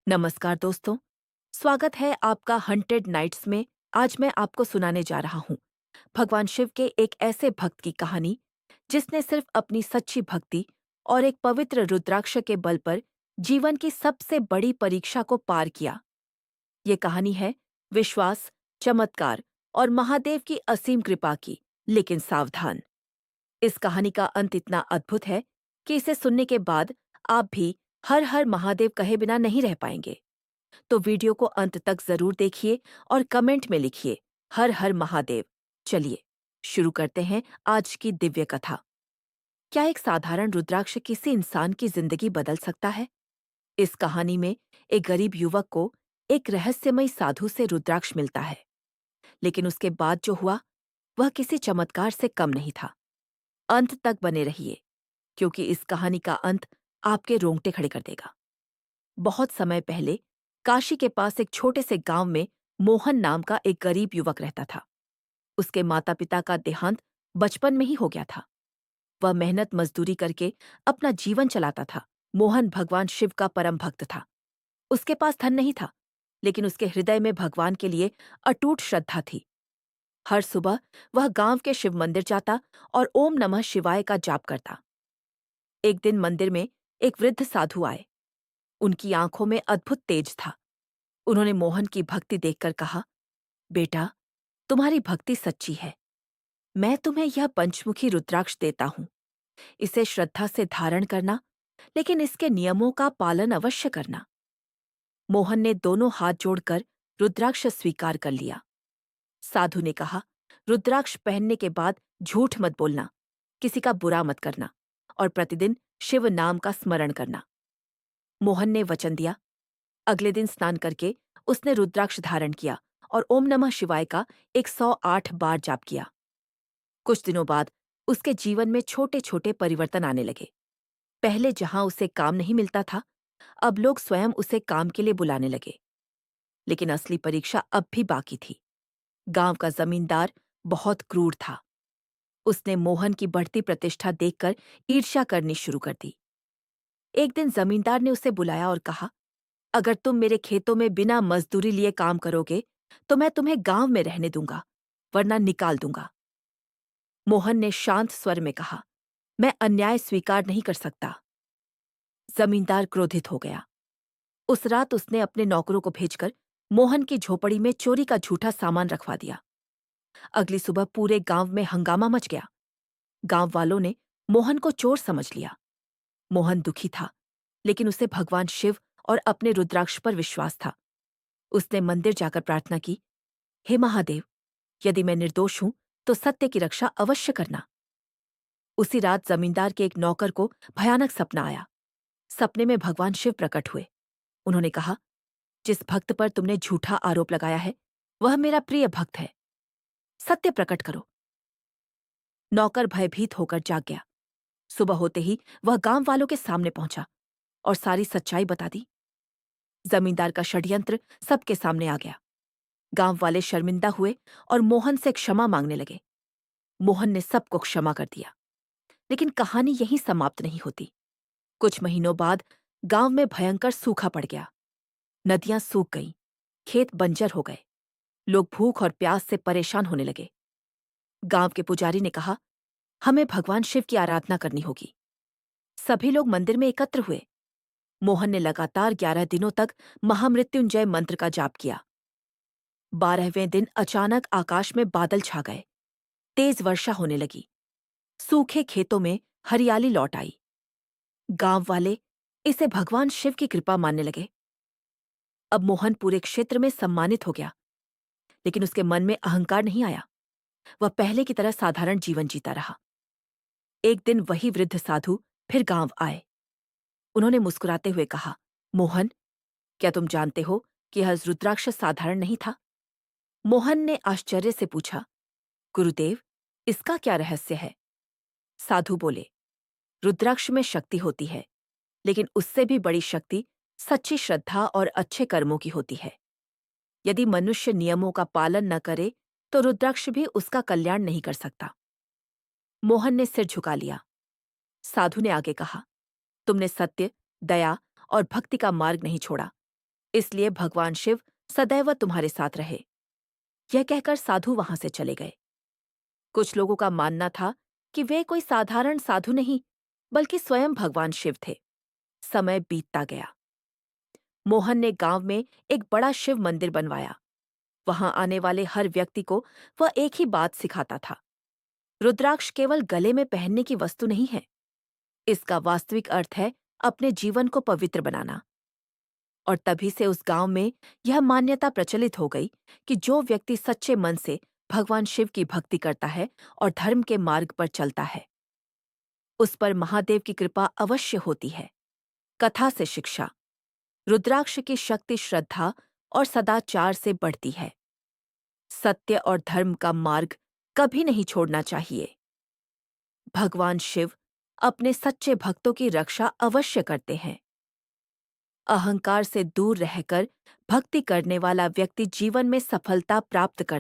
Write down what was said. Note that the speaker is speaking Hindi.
नमस्कार दोस्तों, स्वागत है आपका हंटेड नाइट्स में। आज मैं आपको सुनाने जा रहा हूँ भगवान शिव के एक ऐसे भक्त की कहानी जिसने सिर्फ अपनी सच्ची भक्ति और एक पवित्र रुद्राक्ष के बल पर जीवन की सबसे बड़ी परीक्षा को पार किया। ये कहानी है विश्वास, चमत्कार और महादेव की असीम कृपा की। लेकिन सावधान, इस कहानी का अंत इतना अद्भुत है कि इसे सुनने के बाद आप भी हर हर महादेव कहे बिना नहीं रह पाएंगे। तो वीडियो को अंत तक जरूर देखिए और कमेंट में लिखिए हर हर महादेव। चलिए शुरू करते हैं आज की दिव्य कथा। क्या एक साधारण रुद्राक्ष किसी इंसान की जिंदगी बदल सकता है? इस कहानी में एक गरीब युवक को एक रहस्यमयी साधु से रुद्राक्ष मिलता है, लेकिन उसके बाद जो हुआ वह किसी चमत्कार से कम नहीं था। अंत तक बने रहिए, क्योंकि इस कहानी का अंत आपके रोंगटे खड़े कर देगा। बहुत समय पहले काशी के पास एक छोटे से गांव में मोहन नाम का एक गरीब युवक रहता था। उसके माता पिता का देहांत बचपन में ही हो गया था। वह मेहनत मजदूरी करके अपना जीवन चलाता था। मोहन भगवान शिव का परम भक्त था। उसके पास धन नहीं था, लेकिन उसके हृदय में भगवान के लिए अटूट श्रद्धा थी। हर सुबह वह गांव के शिव मंदिर जाता और ओम नमः शिवाय का जाप करता। एक दिन मंदिर में एक वृद्ध साधु आए। उनकी आंखों में अद्भुत तेज था। उन्होंने मोहन की भक्ति देखकर कहा, बेटा, तुम्हारी भक्ति सच्ची है। मैं तुम्हें यह पंचमुखी रुद्राक्ष देता हूँ। इसे श्रद्धा से धारण करना, लेकिन इसके नियमों का पालन अवश्य करना। मोहन ने दोनों हाथ जोड़कर रुद्राक्ष स्वीकार कर लिया। साधु ने कहा, रुद्राक्ष पहनने के बाद झूठ मत बोलना, किसी का बुरा मत करना और प्रतिदिन शिव नाम का स्मरण करना। मोहन ने वचन दिया। अगले दिन स्नान करके उसने रुद्राक्ष धारण किया और ओम नमः शिवाय का 108 बार जाप किया। कुछ दिनों बाद उसके जीवन में छोटे छोटे परिवर्तन आने लगे। पहले जहां उसे काम नहीं मिलता था, अब लोग स्वयं उसे काम के लिए बुलाने लगे। लेकिन असली परीक्षा अब भी बाकी थी। गांव का जमींदार बहुत क्रूर था। उसने मोहन की बढ़ती प्रतिष्ठा देखकर ईर्ष्या करनी शुरू कर दी। एक दिन जमींदार ने उसे बुलाया और कहा, अगर तुम मेरे खेतों में बिना मजदूरी लिए काम करोगे तो मैं तुम्हें गांव में रहने दूंगा, वरना निकाल दूंगा। मोहन ने शांत स्वर में कहा, मैं अन्याय स्वीकार नहीं कर सकता। जमींदार क्रोधित हो गया। उस रात उसने अपने नौकरों को भेजकर मोहन की झोपड़ी में चोरी का झूठा सामान रखवा दिया। अगली सुबह पूरे गांव में हंगामा मच गया। गांव वालों ने मोहन को चोर समझ लिया। मोहन दुखी था, लेकिन उसे भगवान शिव और अपने रुद्राक्ष पर विश्वास था। उसने मंदिर जाकर प्रार्थना की, हे महादेव, यदि मैं निर्दोष हूं तो सत्य की रक्षा अवश्य करना। उसी रात जमींदार के एक नौकर को भयानक सपना आया। सपने में भगवान शिव प्रकट हुए। उन्होंने कहा, जिस भक्त पर तुमने झूठा आरोप लगाया है वह मेरा प्रिय भक्त है, सत्य प्रकट करो। नौकर भयभीत होकर जाग गया। सुबह होते ही वह गांव वालों के सामने पहुंचा और सारी सच्चाई बता दी। जमींदार का षड्यंत्र सबके सामने आ गया। गांव वाले शर्मिंदा हुए और मोहन से क्षमा मांगने लगे। मोहन ने सबको क्षमा कर दिया। लेकिन कहानी यहीं समाप्त नहीं होती। कुछ महीनों बाद गांव में भयंकर सूखा पड़ गया। नदियां सूख गईं, खेत बंजर हो गए। लोग भूख और प्यास से परेशान होने लगे। गांव के पुजारी ने कहा, हमें भगवान शिव की आराधना करनी होगी। सभी लोग मंदिर में एकत्र हुए। मोहन ने लगातार 11 दिनों तक महामृत्युंजय मंत्र का जाप किया। 12वें दिन अचानक आकाश में बादल छा गए। तेज वर्षा होने लगी। सूखे खेतों में हरियाली लौट आई। गांव वाले इसे भगवान शिव की कृपा मानने लगे। अब मोहन पूरे क्षेत्र में सम्मानित हो गया, लेकिन उसके मन में अहंकार नहीं आया। वह पहले की तरह साधारण जीवन जीता रहा। एक दिन वही वृद्ध साधु फिर गांव आए। उन्होंने मुस्कुराते हुए कहा, मोहन, क्या तुम जानते हो कि यह रुद्राक्ष साधारण नहीं था? मोहन ने आश्चर्य से पूछा, गुरुदेव, इसका क्या रहस्य है? साधु बोले, रुद्राक्ष में शक्ति होती है, लेकिन उससे भी बड़ी शक्ति सच्ची श्रद्धा और अच्छे कर्मों की होती है। यदि मनुष्य नियमों का पालन न करे तो रुद्राक्ष भी उसका कल्याण नहीं कर सकता। मोहन ने सिर झुका लिया। साधु ने आगे कहा, तुमने सत्य, दया और भक्ति का मार्ग नहीं छोड़ा, इसलिए भगवान शिव सदैव तुम्हारे साथ रहे। यह कहकर साधु वहां से चले गए। कुछ लोगों का मानना था कि वे कोई साधारण साधु नहीं, बल्कि स्वयं भगवान शिव थे। समय बीतता गया। मोहन ने गांव में एक बड़ा शिव मंदिर बनवाया। वहां आने वाले हर व्यक्ति को वह एक ही बात सिखाता था। रुद्राक्ष केवल गले में पहनने की वस्तु नहीं है। इसका वास्तविक अर्थ है अपने जीवन को पवित्र बनाना। और तभी से उस गांव में यह मान्यता प्रचलित हो गई कि जो व्यक्ति सच्चे मन से भगवान शिव की भक्ति करता है और धर्म के मार्ग पर चलता है, उस पर महादेव की कृपा अवश्य होती है। कथा से शिक्षा। रुद्राक्ष की शक्ति श्रद्धा और सदाचार से बढ़ती है। सत्य और धर्म का मार्ग कभी नहीं छोड़ना चाहिए। भगवान शिव अपने सच्चे भक्तों की रक्षा अवश्य करते हैं। अहंकार से दूर रहकर भक्ति करने वाला व्यक्ति जीवन में सफलता प्राप्त कर